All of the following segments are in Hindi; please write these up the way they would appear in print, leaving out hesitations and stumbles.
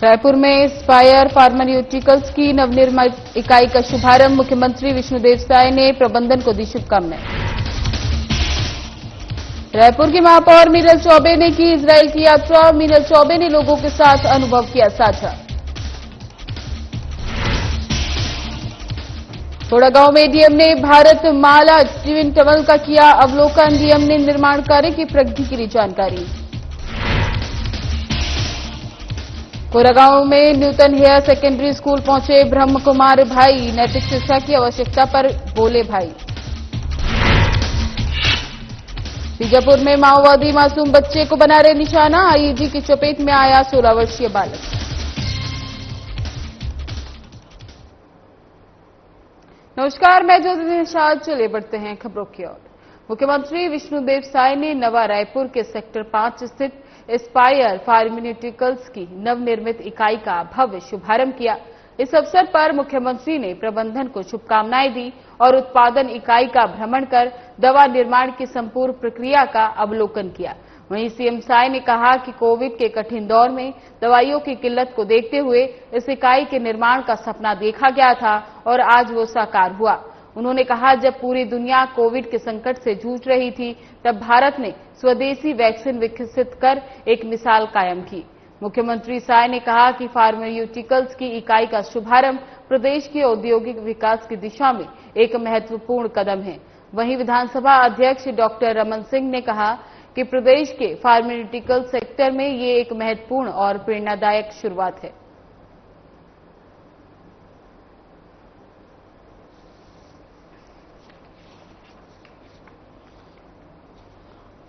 रायपुर में स्पायर फार्मास्यूटिकल्स की नवनिर्मित इकाई का शुभारंभ। मुख्यमंत्री विष्णुदेव साय ने प्रबंधन को दी शुभकामनाएं। रायपुर की महापौर मीनल चौबे ने की इजरायल की यात्रा। मीनल चौबे ने लोगों के साथ अनुभव किया साझा। कोड़ागांव में डीएम ने भारत माला ट्विन टनल का किया अवलोकन। डीएम ने निर्माण कार्य की प्रगति की ली जानकारी। कोड़ागांव में न्यूटन हेयर सेकेंडरी स्कूल पहुंचे ब्रह्म कुमार भाई। नैतिक शिक्षा की आवश्यकता पर बोले भाई। बीजापुर में माओवादी मासूम बच्चे को बना रहे निशाना। आईईडी की चपेट में आया 16 वर्षीय बालक। नमस्कार, मैं ज्योति निषाद। चलिए बढ़ते हैं खबरों की ओर। मुख्यमंत्री विष्णुदेव साय ने नवा रायपुर के सेक्टर 5 स्थित स्पायर फार्मास्यूटिकल्स की नवनिर्मित इकाई का भव्य शुभारंभ किया। इस अवसर पर मुख्यमंत्री ने प्रबंधन को शुभकामनाएं दी और उत्पादन इकाई का भ्रमण कर दवा निर्माण की संपूर्ण प्रक्रिया का अवलोकन किया। वहीं सीएम साय ने कहा कि कोविड के कठिन दौर में दवाइयों की किल्लत को देखते हुए इस इकाई के निर्माण का सपना देखा गया था और आज वो साकार हुआ। उन्होंने कहा, जब पूरी दुनिया कोविड के संकट से जूझ रही थी, तब भारत ने स्वदेशी वैक्सीन विकसित कर एक मिसाल कायम की। मुख्यमंत्री साय ने कहा कि फार्मास्यूटिकल्स की इकाई का शुभारंभ प्रदेश के औद्योगिक विकास की दिशा में एक महत्वपूर्ण कदम है। वहीं विधानसभा अध्यक्ष डॉक्टर रमन सिंह ने कहा कि प्रदेश के फार्मास्यूटिकल सेक्टर में ये एक महत्वपूर्ण और प्रेरणादायक शुरुआत है।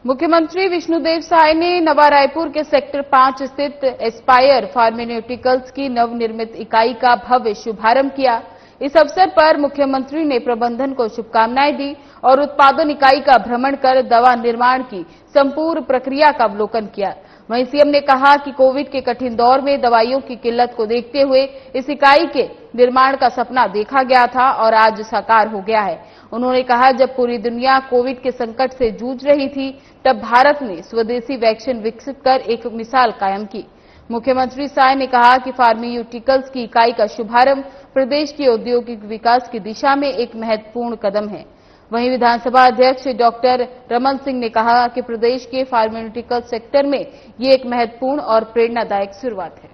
मुख्यमंत्री विष्णुदेव साय ने नवा रायपुर के सेक्टर 5 स्थित स्पायर फार्मास्यूटिकल्स की नवनिर्मित इकाई का भव्य शुभारंभ किया। इस अवसर पर मुख्यमंत्री ने प्रबंधन को शुभकामनाएं दी और उत्पादन इकाई का भ्रमण कर दवा निर्माण की संपूर्ण प्रक्रिया का अवलोकन किया। वहीं सीएम ने कहा कि कोविड के कठिन दौर में दवाइयों की किल्लत को देखते हुए इस इकाई के निर्माण का सपना देखा गया था और आज साकार हो गया है। उन्होंने कहा, जब पूरी दुनिया कोविड के संकट से जूझ रही थी, तब भारत ने स्वदेशी वैक्सीन विकसित कर एक मिसाल कायम की। मुख्यमंत्री साय ने कहा कि फार्मास्यूटिकल्स की इकाई का शुभारंभ प्रदेश के औद्योगिक विकास की दिशा में एक महत्वपूर्ण कदम है। वहीं विधानसभा अध्यक्ष डॉक्टर रमन सिंह ने कहा कि प्रदेश के फार्मास्यूटिकल सेक्टर में ये एक महत्वपूर्ण और प्रेरणादायक शुरुआत है।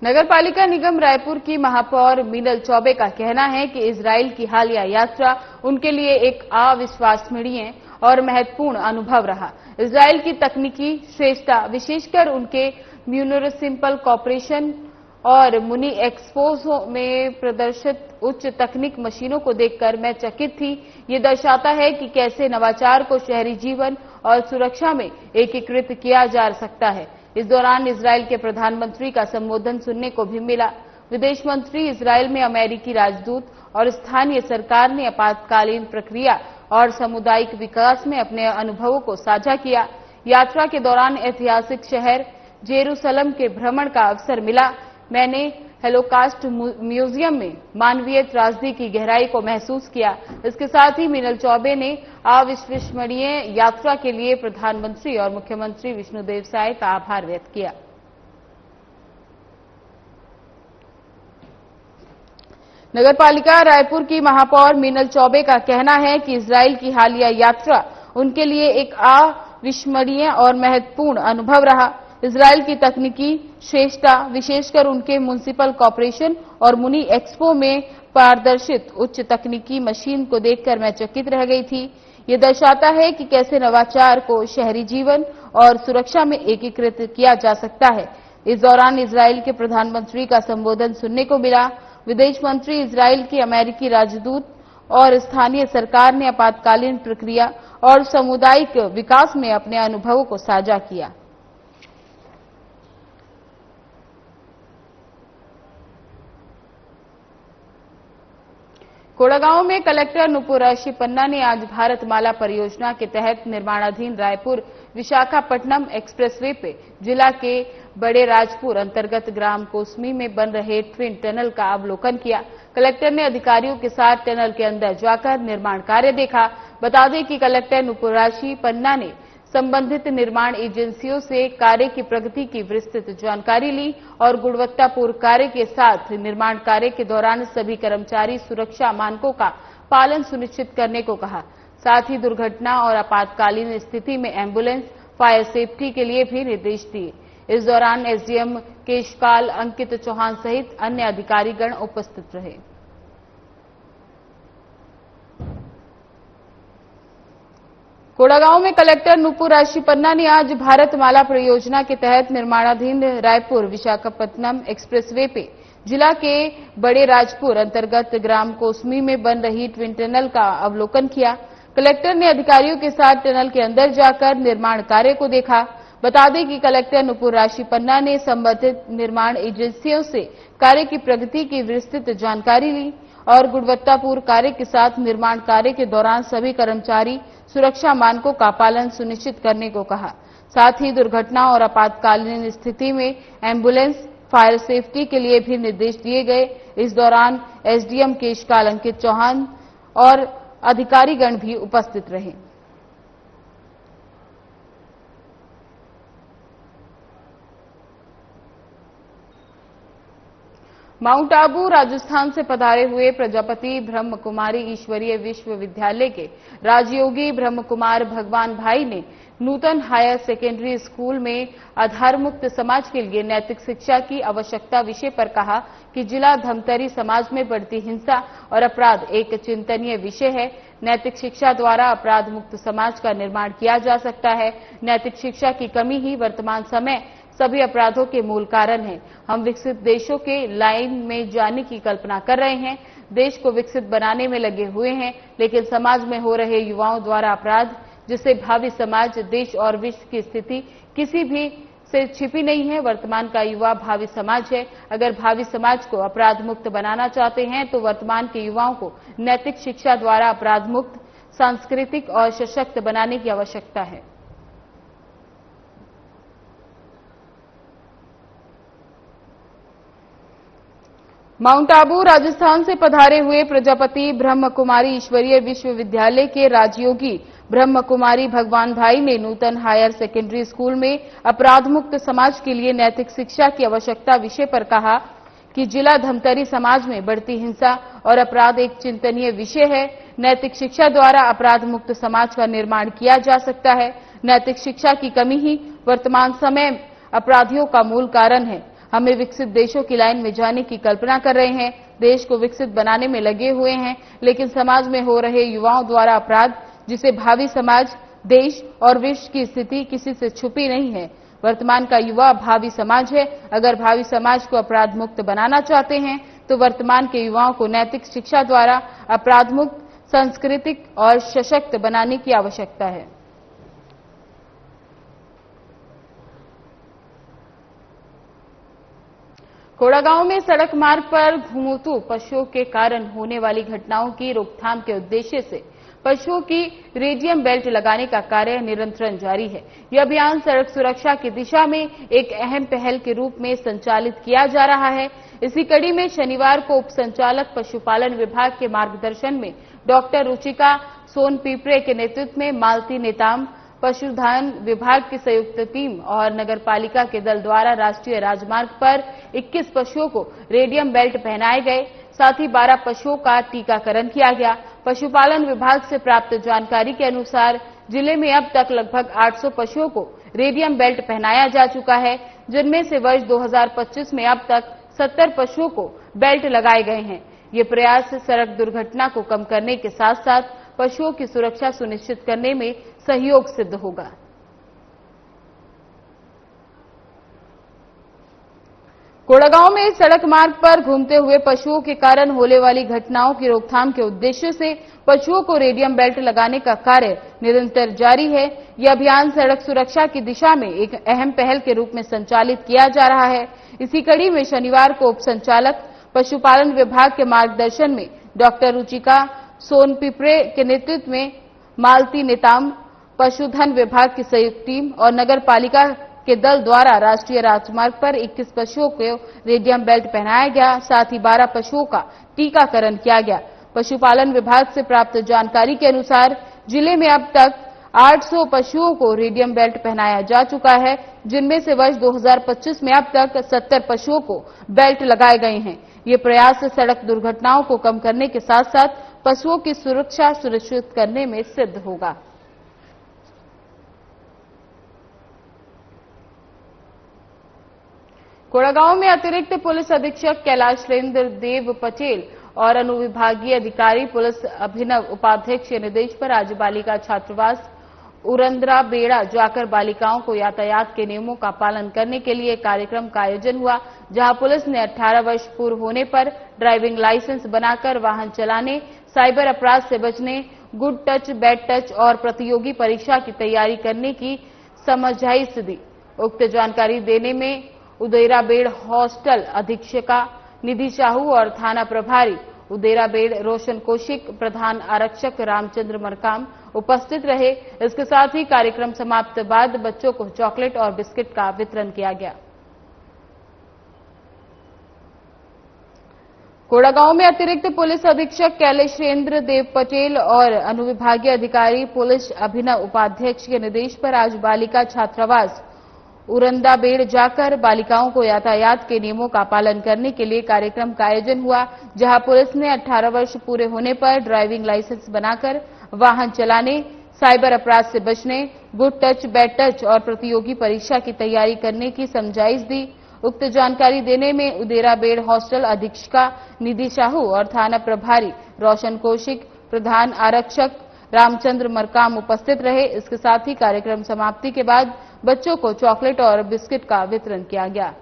नगर पालिका निगम रायपुर की महापौर मीनल चौबे का कहना है कि इजरायल की हालिया यात्रा उनके लिए एक अविश्वसनीय और महत्वपूर्ण अनुभव रहा। इजरायल की तकनीकी श्रेष्ठता, विशेषकर उनके म्यूनिसिपल कॉर्पोरेशन और मुनी एक्सपो में प्रदर्शित उच्च तकनीक मशीनों को देखकर मैं चकित थी। ये दर्शाता है कि कैसे नवाचार को शहरी जीवन और सुरक्षा में एकीकृत किया जा सकता है। इस दौरान इजरायल के प्रधानमंत्री का संबोधन सुनने को भी मिला। विदेश मंत्री इजरायल में अमेरिकी राजदूत और स्थानीय सरकार ने आपातकालीन प्रक्रिया और सामुदायिक विकास में अपने अनुभवों को साझा किया। यात्रा के दौरान ऐतिहासिक शहर जेरूसलम के भ्रमण का अवसर मिला। मैंने होलोकॉस्ट म्यूजियम में मानवीय त्रासदी की गहराई को महसूस किया। इसके साथ ही मीनल चौबे ने अविश्वसनीय यात्रा के लिए प्रधानमंत्री और मुख्यमंत्री विष्णुदेव साय का आभार व्यक्त किया। नगरपालिका रायपुर की महापौर मीनल चौबे का कहना है कि इजरायल की हालिया यात्रा उनके लिए एक अविस्मरणीय और महत्वपूर्ण अनुभव रहा। इजरायल की तकनीकी श्रेष्ठता, विशेषकर उनके म्यूनिसिपल कॉर्पोरेशन और मुनी एक्सपो में प्रदर्शित उच्च तकनीकी मशीन को देखकर मैं चकित रह गई थी। ये दर्शाता है कि कैसे नवाचार को शहरी जीवन और सुरक्षा में एकीकृत किया जा सकता है। इस दौरान इजरायल के प्रधानमंत्री का संबोधन सुनने को मिला। विदेश मंत्री, इजरायल के अमेरिकी राजदूत और स्थानीय सरकार ने आपातकालीन प्रक्रिया और सामुदायिक विकास में अपने अनुभवों को साझा किया। कोड़ागांव में कलेक्टर नुपुर शिपन्ना ने आज भारत माला परियोजना के तहत निर्माणाधीन रायपुर विशाखापट्टनम एक्सप्रेसवे पे जिला के बड़े राजपुर अंतर्गत ग्राम कोसमी में बन रहे ट्विन टनल का अवलोकन किया। कलेक्टर ने अधिकारियों के साथ टनल के अंदर जाकर निर्माण कार्य देखा। बता दें कि कलेक्टर नुपुराशी पन्ना ने संबंधित निर्माण एजेंसियों से कार्य की प्रगति की विस्तृत जानकारी ली और गुणवत्तापूर्ण कार्य के साथ निर्माण कार्य के दौरान सभी कर्मचारी सुरक्षा मानकों का पालन सुनिश्चित करने को कहा। साथ ही दुर्घटना और आपातकालीन स्थिति में एम्बुलेंस, फायर सेफ्टी के लिए भी निर्देश दिए। इस दौरान एसडीएम केशकाल अंकित चौहान सहित अन्य अधिकारीगण उपस्थित रहे। कोड़ागांव में कलेक्टर नुपुराशी पन्ना ने आज भारतमाला परियोजना के तहत निर्माणाधीन रायपुर विशाखापट्टनम एक्सप्रेसवे पे जिला के बड़े राजपुर अंतर्गत ग्राम कोसमी में बन रही ट्विन टनल का अवलोकन किया। कलेक्टर ने अधिकारियों के साथ टनल के अंदर जाकर निर्माण कार्य को देखा। बता दें कि कलेक्टर नुपुराशी पन्ना ने संबंधित निर्माण एजेंसियों से कार्य की प्रगति की विस्तृत जानकारी ली और गुणवत्तापूर्ण कार्य के साथ निर्माण कार्य के दौरान सभी कर्मचारी सुरक्षा मानकों का पालन सुनिश्चित करने को कहा। साथ ही दुर्घटना और आपातकालीन स्थिति में एम्बुलेंस, फायर सेफ्टी के लिए भी निर्देश दिए गए। इस दौरान एसडीएम केशकाल अंकित चौहान और अधिकारीगण भी उपस्थित रहे। माउंट आबू राजस्थान से पधारे हुए प्रजापति ब्रह्म कुमारी ईश्वरीय विश्वविद्यालय के राजयोगी ब्रह्म कुमार भगवान भाई ने नूतन हायर सेकेंडरी स्कूल में आधार मुक्त समाज के लिए नैतिक शिक्षा की आवश्यकता विषय पर कहा कि जिला धमतरी समाज में बढ़ती हिंसा और अपराध एक चिंतनीय विषय है। नैतिक शिक्षा द्वारा अपराध मुक्त समाज का निर्माण किया जा सकता है। नैतिक शिक्षा की कमी ही वर्तमान समय सभी अपराधों के मूल कारण है। हम विकसित देशों के लाइन में जाने की कल्पना कर रहे हैं, देश को विकसित बनाने में लगे हुए हैं, लेकिन समाज में हो रहे युवाओं द्वारा अपराध, जिससे भावी समाज, देश और विश्व की स्थिति किसी भी से छिपी नहीं है। वर्तमान का युवा भावी समाज है। अगर भावी समाज को अपराध मुक्त बनाना चाहते हैं तो वर्तमान के युवाओं को नैतिक शिक्षा द्वारा अपराध मुक्त, सांस्कृतिक और सशक्त बनाने की आवश्यकता है। माउंट आबू राजस्थान से पधारे हुए प्रजापति ब्रह्म कुमारी ईश्वरीय विश्वविद्यालय के राजयोगी ब्रह्म कुमारी भगवान भाई ने नूतन हायर सेकेंडरी स्कूल में अपराध मुक्त समाज के लिए नैतिक शिक्षा की आवश्यकता विषय पर कहा कि जिला धमतरी समाज में बढ़ती हिंसा और अपराध एक चिंतनीय विषय है। नैतिक शिक्षा द्वारा अपराध मुक्त समाज का निर्माण किया जा सकता है। नैतिक शिक्षा की कमी ही वर्तमान समय अपराधियों का मूल कारण है। हमें विकसित देशों की लाइन में जाने की कल्पना कर रहे हैं, देश को विकसित बनाने में लगे हुए हैं, लेकिन समाज में हो रहे युवाओं द्वारा अपराध, जिसे भावी समाज, देश और विश्व की स्थिति किसी से छुपी नहीं है। वर्तमान का युवा भावी समाज है। अगर भावी समाज को अपराध मुक्त बनाना चाहते हैं तो वर्तमान के युवाओं को नैतिक शिक्षा द्वारा अपराध मुक्त, सांस्कृतिक और सशक्त बनाने की आवश्यकता है। कोड़ागांव में सड़क मार्ग पर घुमतू पशुओं के कारण होने वाली घटनाओं की रोकथाम के उद्देश्य से पशुओं की रेडियम बेल्ट लगाने का कार्य निरंतर जारी है। यह अभियान सड़क सुरक्षा की दिशा में एक अहम पहल के रूप में संचालित किया जा रहा है। इसी कड़ी में शनिवार को उप संचालक पशुपालन विभाग के मार्गदर्शन में डॉक्टर रुचिका सोनपीपरे के नेतृत्व में मालती नेताम, पशुधन विभाग की संयुक्त टीम और नगर पालिका के दल द्वारा राष्ट्रीय राजमार्ग पर 21 पशुओं को रेडियम बेल्ट पहनाए गए। साथ ही 12 पशुओं का टीकाकरण किया गया। पशुपालन विभाग से प्राप्त जानकारी के अनुसार जिले में अब तक लगभग 800 पशुओं को रेडियम बेल्ट पहनाया जा चुका है, जिनमें से वर्ष 2025 में अब तक 70 पशुओं को बेल्ट लगाए गए हैं। ये प्रयास सड़क दुर्घटना को कम करने के साथ साथ पशुओं की सुरक्षा सुनिश्चित करने में सहयोग सिद्ध होगा। कोड़ागांव में सड़क मार्ग पर घूमते हुए पशुओं के कारण होने वाली घटनाओं की रोकथाम के उद्देश्य से पशुओं को रेडियम बेल्ट लगाने का कार्य निरंतर जारी है। यह अभियान सड़क सुरक्षा की दिशा में एक अहम पहल के रूप में संचालित किया जा रहा है। इसी कड़ी में शनिवार को उप संचालक पशुपालन विभाग के मार्गदर्शन में डॉक्टर रुचिका सोनपीपरे के नेतृत्व में मालती नेताम, पशुधन विभाग की संयुक्त टीम और नगर पालिका के दल द्वारा राष्ट्रीय राजमार्ग पर 21 पशुओं को रेडियम बेल्ट पहनाया गया। साथ ही 12 पशुओं का टीकाकरण किया गया। पशुपालन विभाग से प्राप्त जानकारी के अनुसार जिले में अब तक 800 पशुओं को रेडियम बेल्ट पहनाया जा चुका है, जिनमें से वर्ष 2025 में अब तक 70 पशुओं को बेल्ट लगाए गए हैं। ये प्रयास सड़क दुर्घटनाओं को कम करने के साथ साथ पशुओं की सुरक्षा सुनिश्चित करने में सिद्ध होगा। कोड़ागांव में अतिरिक्त पुलिस अधीक्षक कैलाशेंद्र देव पटेल और अनुविभागीय अधिकारी पुलिस अभिनव उपाध्यक्ष के निर्देश पर आज बालिका छात्रावास उरंद्रा बेड़ा जाकर बालिकाओं को यातायात के नियमों का पालन करने के लिए कार्यक्रम का आयोजन हुआ, जहां पुलिस ने 18 वर्ष पूर्व होने पर ड्राइविंग लाइसेंस बनाकर वाहन चलाने, साइबर अपराध से बचने, गुड टच, बैड टच और प्रतियोगी परीक्षा की तैयारी करने की समझाइश दी। उक्त जानकारी देने में उदेराबेड़ हॉस्टल अधीक्षिका निधि साहू और थाना प्रभारी उदेराबेड़ रोशन कौशिक, प्रधान आरक्षक रामचंद्र मरकाम उपस्थित रहे। इसके साथ ही कार्यक्रम समाप्त बाद बच्चों को चॉकलेट और बिस्किट का वितरण किया गया। कोड़ागांव में अतिरिक्त पुलिस अधीक्षक कैलाशेंद्र देव पटेल और अनुविभागीय अधिकारी पुलिस अभिनव उपाध्यक्ष के निर्देश पर आज बालिका छात्रावास उरंदाबेड़ जाकर बालिकाओं को यातायात के नियमों का पालन करने के लिए कार्यक्रम का आयोजन हुआ, जहां पुलिस ने 18 वर्ष पूरे होने पर ड्राइविंग लाइसेंस बनाकर वाहन चलाने, साइबर अपराध से बचने, गुड टच, बैड टच और प्रतियोगी परीक्षा की तैयारी करने की समझाइश दी। उक्त जानकारी देने में उदेराबेड़ हॉस्टल अधीक्षिका निधि साहू और थाना प्रभारी रोशन कौशिक, प्रधान आरक्षक रामचंद्र मरकाम उपस्थित रहे। इसके साथ ही कार्यक्रम समाप्ति के बाद बच्चों को चॉकलेट और बिस्किट का वितरण किया गया।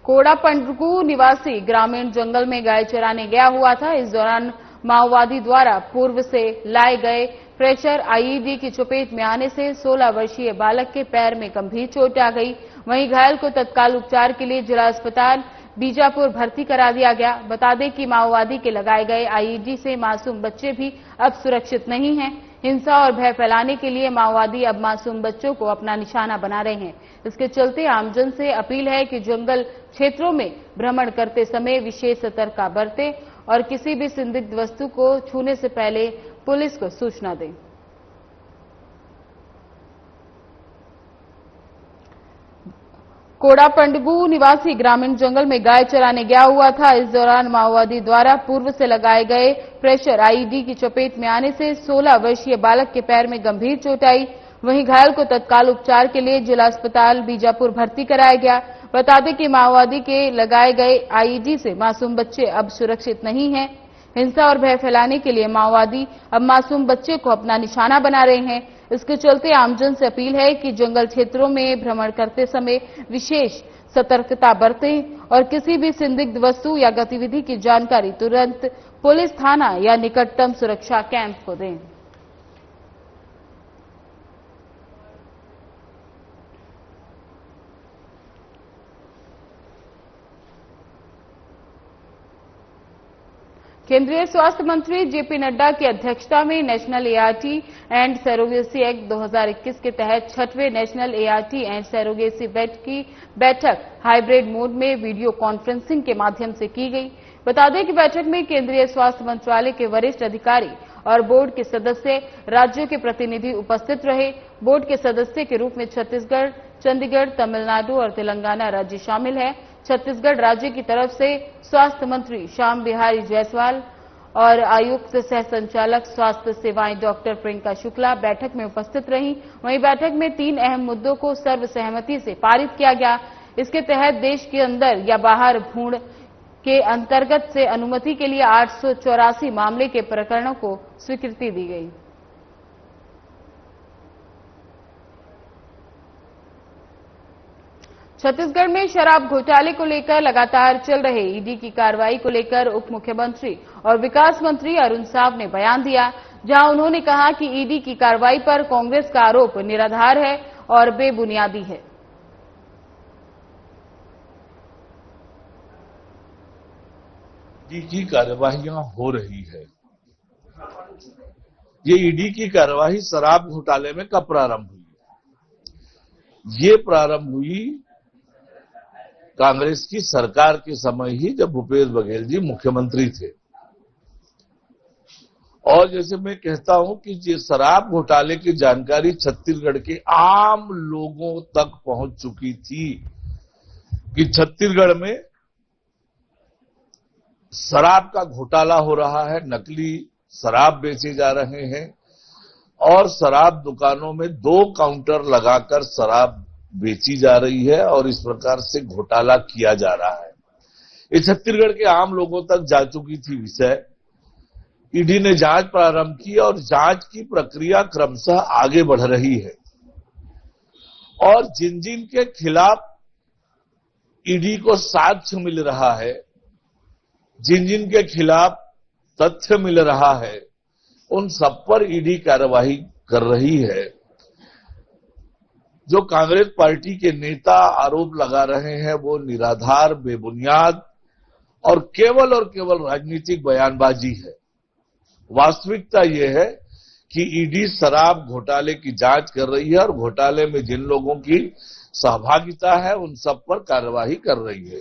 कोड़ा पंडगू निवासी ग्रामीण जंगल में गाय चराने गया हुआ था। इस दौरान माओवादी द्वारा पूर्व से लाए गए प्रेशर आईईडी की चपेट में आने से 16 वर्षीय बालक के पैर में गंभीर चोट आ गई। वहीं घायल को तत्काल उपचार के लिए जिला अस्पताल बीजापुर भर्ती करा दिया गया। बता दें कि माओवादी के लगाए गए आईईडी से मासूम बच्चे भी अब सुरक्षित नहीं हैं। हिंसा और भय फैलाने के लिए माओवादी अब मासूम बच्चों को अपना निशाना बना रहे हैं। इसके चलते आमजन से अपील है कि जंगल क्षेत्रों में भ्रमण करते समय विशेष सतर्कता बरतें और किसी भी संदिग्ध वस्तु को छूने से पहले पुलिस को सूचना दें। कोड़ा पंडगू निवासी ग्रामीण जंगल में गाय चराने गया हुआ था। इस दौरान माओवादी द्वारा पूर्व से लगाए गए प्रेशर आईईडी की चपेट में आने से 16 वर्षीय बालक के पैर में गंभीर चोट आई। वहीं घायल को तत्काल उपचार के लिए जिला अस्पताल बीजापुर भर्ती कराया गया। बता दें कि माओवादी के लगाए गए आईईडी से मासूम बच्चे अब सुरक्षित नहीं हैं। हिंसा और भय फैलाने के लिए माओवादी अब मासूम बच्चे को अपना निशाना बना रहे हैं। इसके चलते आमजन से अपील है कि जंगल क्षेत्रों में भ्रमण करते समय विशेष सतर्कता बरतें और किसी भी संदिग्ध वस्तु या गतिविधि की जानकारी तुरंत पुलिस थाना या निकटतम सुरक्षा कैंप को दें। केंद्रीय स्वास्थ्य मंत्री जेपी नड्डा की अध्यक्षता में national ART and surrogacy act 2021 के तहत 6वें national ART and surrogacy board की बैठक हाइब्रिड मोड में वीडियो कॉन्फ्रेंसिंग के माध्यम से की गई। बता दें कि बैठक में केंद्रीय स्वास्थ्य मंत्रालय के वरिष्ठ अधिकारी और बोर्ड के सदस्य, राज्यों के प्रतिनिधि उपस्थित रहे। बोर्ड के सदस्य के रूप में छत्तीसगढ़, चंडीगढ़, तमिलनाडु और तेलंगाना राज्य शामिल है। छत्तीसगढ़ राज्य की तरफ से स्वास्थ्य मंत्री श्याम बिहारी जायसवाल और आयुक्त सह संचालक स्वास्थ्य सेवाएं डॉक्टर प्रियंका शुक्ला बैठक में उपस्थित रहीं। वहीं बैठक में 3 अहम मुद्दों को सर्वसहमति से पारित किया गया। इसके तहत देश के अंदर या बाहर भ्रूण के अंतर्गत से अनुमति के लिए 884 मामले के प्रकरणों को स्वीकृति दी गई। छत्तीसगढ़ में शराब घोटाले को लेकर लगातार चल रहे ईडी की कार्रवाई को लेकर उप मुख्यमंत्री और विकास मंत्री अरुण साव ने बयान दिया, जहां उन्होंने कहा कि ईडी की कार्रवाई पर कांग्रेस का आरोप निराधार है और बेबुनियादी है। ईडी की कार्यवाहियां हो रही है, ये ईडी की कार्यवाही शराब घोटाले में कब प्रारंभ हुई? ये प्रारंभ हुई कांग्रेस की सरकार के समय ही, जब भूपेश बघेल जी मुख्यमंत्री थे। और जैसे मैं कहता हूं कि ये शराब घोटाले की जानकारी छत्तीसगढ़ के आम लोगों तक पहुंच चुकी थी कि छत्तीसगढ़ में शराब का घोटाला हो रहा है, नकली शराब बेचे जा रहे हैं और शराब दुकानों में 2 काउंटर लगाकर शराब बेची जा रही है और इस प्रकार से घोटाला किया जा रहा है। ये छत्तीसगढ़ के आम लोगों तक जा चुकी थी विषय। ईडी ने जांच प्रारंभ की और जांच की प्रक्रिया क्रमशः आगे बढ़ रही है और जिन जिन के खिलाफ ईडी को साक्ष्य मिल रहा है, जिन जिन के खिलाफ तथ्य मिल रहा है, उन सब पर ईडी कार्रवाई कर रही है। जो कांग्रेस पार्टी के नेता आरोप लगा रहे हैं वो निराधार, बेबुनियाद और केवल राजनीतिक बयानबाजी है। वास्तविकता ये है कि ईडी शराब घोटाले की जांच कर रही है और घोटाले में जिन लोगों की सहभागिता है उन सब पर कार्रवाई कर रही है।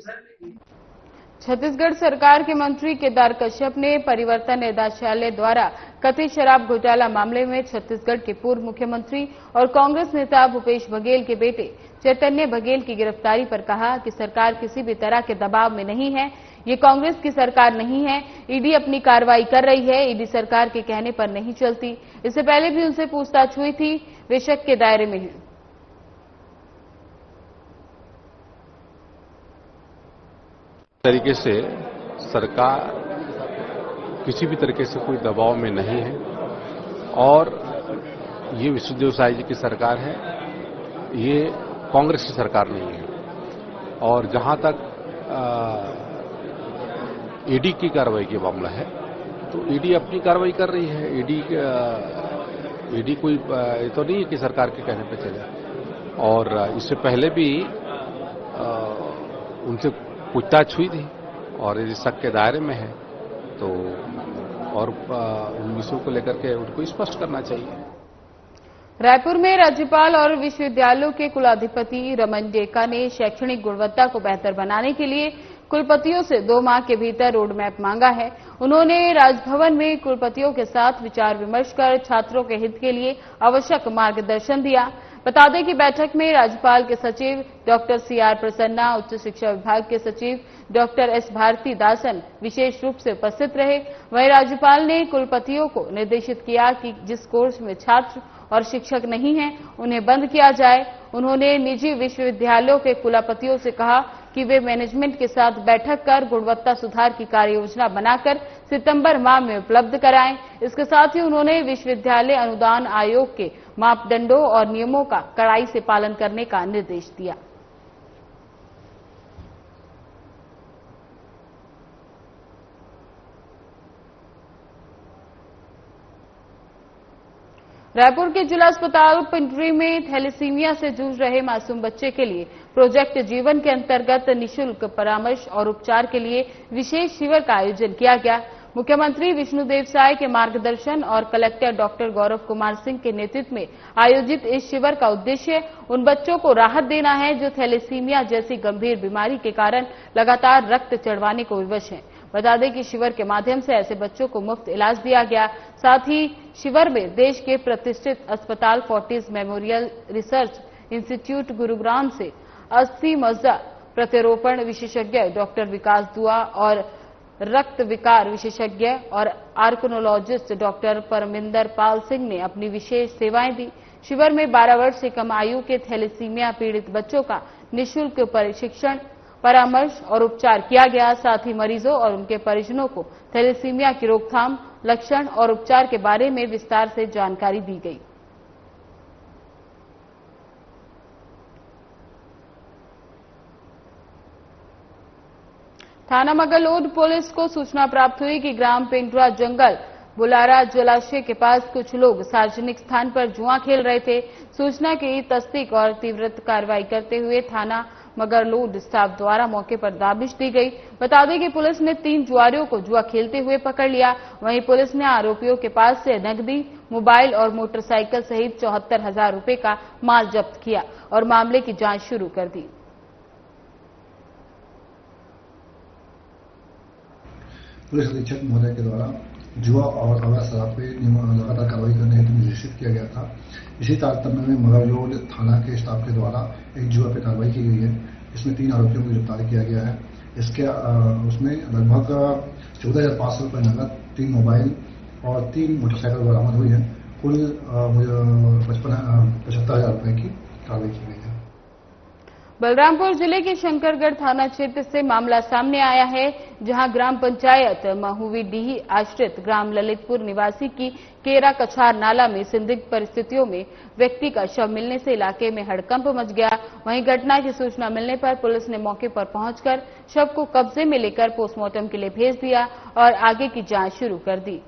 छत्तीसगढ़ सरकार के मंत्री केदार कश्यप ने परिवर्तन निदेशालय द्वारा कथित शराब घोटाला मामले में छत्तीसगढ़ के पूर्व मुख्यमंत्री और कांग्रेस नेता भूपेश बघेल के बेटे चैतन्य बघेल की गिरफ्तारी पर कहा कि सरकार किसी भी तरह के दबाव में नहीं है। ये कांग्रेस की सरकार नहीं है। ईडी अपनी कार्रवाई कर रही है। ईडी सरकार के कहने पर नहीं चलती। इससे पहले भी उनसे पूछताछ हुई थी, वे शक के दायरे में हैं। तरीके से सरकार किसी भी तरीके से कोई दबाव में नहीं है और ये विष्णुदेव साय जी की सरकार है, ये कांग्रेस की सरकार नहीं है। और जहां तक ईडी की कार्रवाई की मामला है तो ईडी अपनी कार्रवाई कर रही है। ईडी कोई ये तो नहीं है कि सरकार के कहने पे चले। और इससे पहले भी उनसे पूछताछ हुई थी और यदि शक के दायरे में है तो और उन विषयों को लेकर के उनको स्पष्ट करना चाहिए। रायपुर में राज्यपाल और विश्वविद्यालयों के कुलाधिपति रमन डेका ने शैक्षणिक गुणवत्ता को बेहतर बनाने के लिए कुलपतियों से 2 माह के भीतर रोड मैप मांगा है। उन्होंने राजभवन में कुलपतियों के साथ विचार विमर्श कर छात्रों के हित के लिए आवश्यक मार्गदर्शन दिया। बता दें कि बैठक में राज्यपाल के सचिव डॉक्टर सीआर प्रसन्ना, उच्च शिक्षा विभाग के सचिव डॉक्टर एस भारतीदासन विशेष रूप से उपस्थित रहे। वहीं राज्यपाल ने कुलपतियों को निर्देशित किया कि जिस कोर्स में छात्र और शिक्षक नहीं हैं, उन्हें बंद किया जाए। उन्होंने निजी विश्वविद्यालयों के कुलपतियों से कहा कि वे मैनेजमेंट के साथ बैठक कर गुणवत्ता सुधार की कार्ययोजना बनाकर सितंबर माह में उपलब्ध कराएं। इसके साथ ही उन्होंने विश्वविद्यालय अनुदान आयोग के मापदंडों और नियमों का कड़ाई से पालन करने का निर्देश दिया। रायपुर के जिला अस्पताल पिंडरी में थैलेसीमिया से जूझ रहे मासूम बच्चे के लिए प्रोजेक्ट जीवन के अंतर्गत निःशुल्क परामर्श और उपचार के लिए विशेष शिविर का आयोजन किया गया। मुख्यमंत्री विष्णुदेव साय के मार्गदर्शन और कलेक्टर डॉक्टर गौरव कुमार सिंह के नेतृत्व में आयोजित इस शिविर का उद्देश्य उन बच्चों को राहत देना है जो थैलेसीमिया जैसी गंभीर बीमारी के कारण लगातार रक्त चढ़वाने को विवश हैं। बता दें कि शिविर के माध्यम से ऐसे बच्चों को मुफ्त इलाज दिया गया। साथ ही शिविर में देश के प्रतिष्ठित अस्पताल Fortis memorial research institute Gurugram से अस्थि मज्जा प्रत्यारोपण विशेषज्ञ डॉक्टर विकास दुआ और रक्त विकार विशेषज्ञ और आर्कनोलॉजिस्ट डॉक्टर परमिंदर पाल सिंह ने अपनी विशेष सेवाएं दी। शिविर में 12 वर्ष से कम आयु के थैलेसीमिया पीड़ित बच्चों का निःशुल्क प्रशिक्षण, परामर्श और उपचार किया गया। साथ ही मरीजों और उनके परिजनों को थैलेसीमिया की रोकथाम, लक्षण और उपचार के बारे में विस्तार से जानकारी दी गई। थाना मगलोड पुलिस को सूचना प्राप्त हुई कि ग्राम पिंडरा जंगल बुलारा जलाशय के पास कुछ लोग सार्वजनिक स्थान पर जुआ खेल रहे थे। सूचना की तस्दीक और तीव्र कार्रवाई करते हुए थाना मगर लोड स्टाफ द्वारा मौके पर दाबिश दी गई। बता दें कि पुलिस ने 3 जुआरियों को जुआ खेलते हुए पकड़ लिया। वहीं पुलिस ने आरोपियों के पास से नकदी, मोबाइल और मोटरसाइकिल सहित 74,000 रुपए का माल जब्त किया और मामले की जांच शुरू कर दी। पुलिस अधीक्षक महोदय के द्वारा जुआ और अवैध शराब पे लगातार कार्रवाई करने हेतु निर्देशित किया गया था। इसी तारतम्य में मगरलोड थाना के स्टाफ के द्वारा एक जुआ पे कार्रवाई की गई है। इसमें 3 आरोपियों को गिरफ्तार किया गया है। इसके उसमें लगभग 14,500 रुपये नकद, 3 मोबाइल और 3 मोटरसाइकिल बरामद हुई है। कुल 75,000 रुपये की कार्रवाई की गई है। बलरामपुर जिले के शंकरगढ़ थाना क्षेत्र से मामला सामने आया है, जहां ग्राम पंचायत महुवीडीह आश्रित ग्राम ललितपुर निवासी की केरा कछार नाला में संदिग्ध परिस्थितियों में व्यक्ति का शव मिलने से इलाके में हड़कंप मच गया। वहीं घटना की सूचना मिलने पर पुलिस ने मौके पर पहुंचकर शव को कब्जे में लेकर पोस्टमार्टम के लिए भेज दिया और आगे की जांच शुरू कर दी।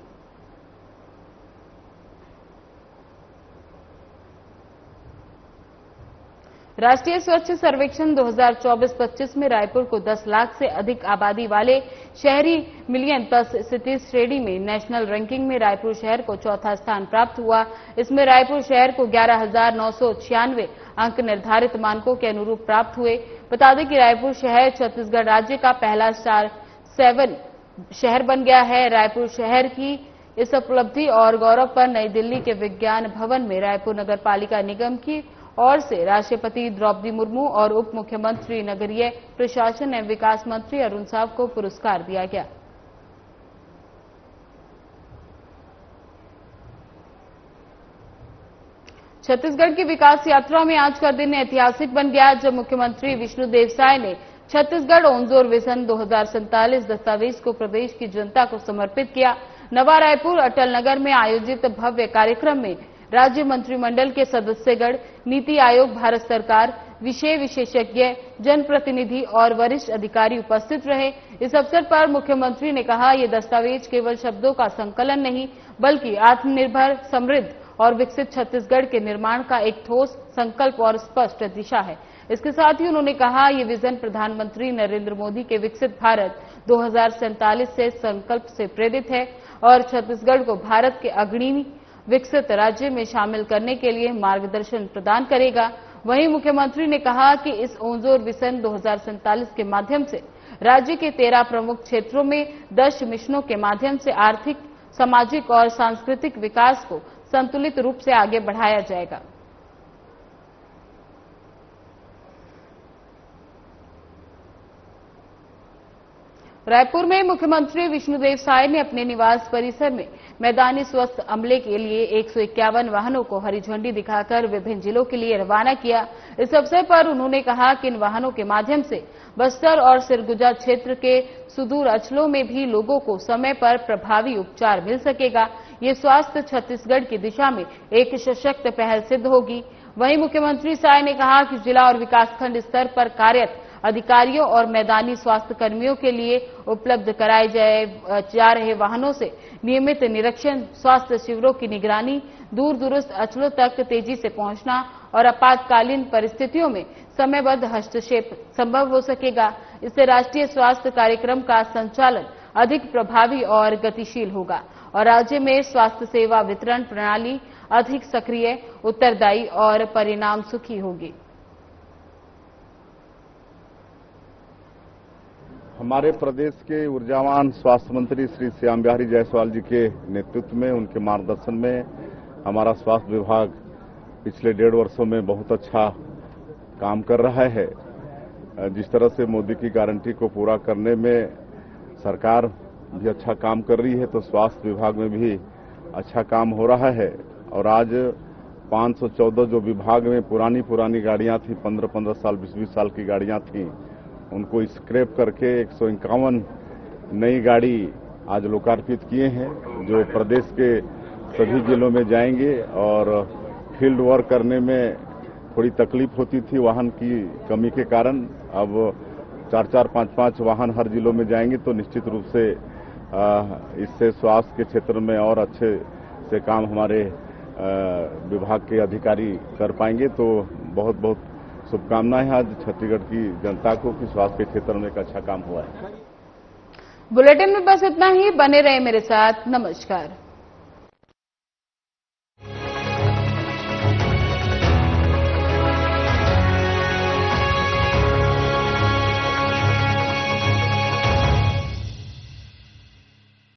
राष्ट्रीय स्वच्छ सर्वेक्षण 2024-25 में रायपुर को 10 लाख से अधिक आबादी वाले शहरी मिलियन प्लस सिटी श्रेणी में नेशनल रैंकिंग में रायपुर शहर को चौथा स्थान प्राप्त हुआ। इसमें रायपुर शहर को 11,996 अंक निर्धारित मानकों के अनुरूप प्राप्त हुए। बता दें कि रायपुर शहर छत्तीसगढ़ राज्य का पहला स्टार 7 शहर बन गया है। रायपुर शहर की इस उपलब्धि और गौरव पर नई दिल्ली के विज्ञान भवन में रायपुर नगर पालिका निगम की और से राष्ट्रपति द्रौपदी मुर्मू और उप मुख्यमंत्री नगरीय प्रशासन एवं विकास मंत्री अरुण साव को पुरस्कार दिया गया। छत्तीसगढ़ की विकास यात्रा में आज का दिन ऐतिहासिक बन गया, जब मुख्यमंत्री विष्णुदेव साय ने छत्तीसगढ़ ओंजोर विजन 2047 दस्तावेज को प्रदेश की जनता को समर्पित किया। नवा रायपुर अटल नगर में आयोजित भव्य कार्यक्रम में राज्य मंत्रिमंडल के सदस्यगण, नीति आयोग, भारत सरकार, विषय विशेषज्ञ, जनप्रतिनिधि और वरिष्ठ अधिकारी उपस्थित रहे। इस अवसर पर मुख्यमंत्री ने कहा, ये दस्तावेज केवल शब्दों का संकलन नहीं, बल्कि आत्मनिर्भर, समृद्ध और विकसित छत्तीसगढ़ के निर्माण का एक ठोस संकल्प और स्पष्ट दिशा है। इसके साथ ही उन्होंने कहा, ये विजन प्रधानमंत्री नरेंद्र मोदी के विकसित भारत 2047 से संकल्प से प्रेरित है और छत्तीसगढ़ को भारत के अग्रणी विकसित राज्य में शामिल करने के लिए मार्गदर्शन प्रदान करेगा। वहीं मुख्यमंत्री ने कहा कि इस ओंजोर विजन 2047 के माध्यम से राज्य के 13 प्रमुख क्षेत्रों में 10 मिशनों के माध्यम से आर्थिक, सामाजिक और सांस्कृतिक विकास को संतुलित रूप से आगे बढ़ाया जाएगा। रायपुर में मुख्यमंत्री विष्णुदेव साय ने अपने निवास परिसर में मैदानी स्वास्थ्य अमले के लिए 151 वाहनों को हरी झंडी दिखाकर विभिन्न जिलों के लिए रवाना किया। इस अवसर पर उन्होंने कहा कि इन वाहनों के माध्यम से बस्तर और सिरगुजा क्षेत्र के सुदूर अंचलों में भी लोगों को समय पर प्रभावी उपचार मिल सकेगा। ये स्वास्थ्य छत्तीसगढ़ की दिशा में एक सशक्त पहल सिद्ध होगी। वहीं मुख्यमंत्री साय ने कहा कि जिला और विकासखंड स्तर पर कार्यरत अधिकारियों और मैदानी स्वास्थ्य कर्मियों के लिए उपलब्ध कराए जा रहे वाहनों से नियमित निरीक्षण, स्वास्थ्य शिविरों की निगरानी, दूर दूरस्थ अंचलों तक तेजी से पहुंचना और आपातकालीन परिस्थितियों में समयबद्ध हस्तक्षेप संभव हो सकेगा। इससे राष्ट्रीय स्वास्थ्य कार्यक्रम का संचालन अधिक प्रभावी और गतिशील होगा और राज्य में स्वास्थ्य सेवा वितरण प्रणाली अधिक सक्रिय, उत्तरदायी और परिणाम सुखी होगी। हमारे प्रदेश के ऊर्जावान स्वास्थ्य मंत्री श्री श्याम बिहारी जायसवाल जी के नेतृत्व में, उनके मार्गदर्शन में हमारा स्वास्थ्य विभाग पिछले 1.5 वर्षों में बहुत अच्छा काम कर रहा है। जिस तरह से मोदी की गारंटी को पूरा करने में सरकार भी अच्छा काम कर रही है, तो स्वास्थ्य विभाग में भी अच्छा काम हो रहा है। और आज 514 जो विभाग में पुरानी गाड़ियां थी, 15-15 साल, 20-20 साल की गाड़ियां थी, उनको स्क्रैप करके 151 नई गाड़ी आज लोकार्पित किए हैं, जो प्रदेश के सभी जिलों में जाएंगे। और फील्ड वर्क करने में थोड़ी तकलीफ होती थी वाहन की कमी के कारण, अब 4-4, 5-5 वाहन हर जिलों में जाएंगे, तो निश्चित रूप से इससे स्वास्थ्य के क्षेत्र में और अच्छे से काम हमारे विभाग के अधिकारी कर पाएंगे। तो बहुत बहुत शुभकामनाएं हैं आज छत्तीसगढ़ की जनता को कि स्वास्थ्य के क्षेत्र में एक अच्छा काम हुआ है। बुलेटिन में बस इतना ही। बने रहे मेरे साथ। नमस्कार।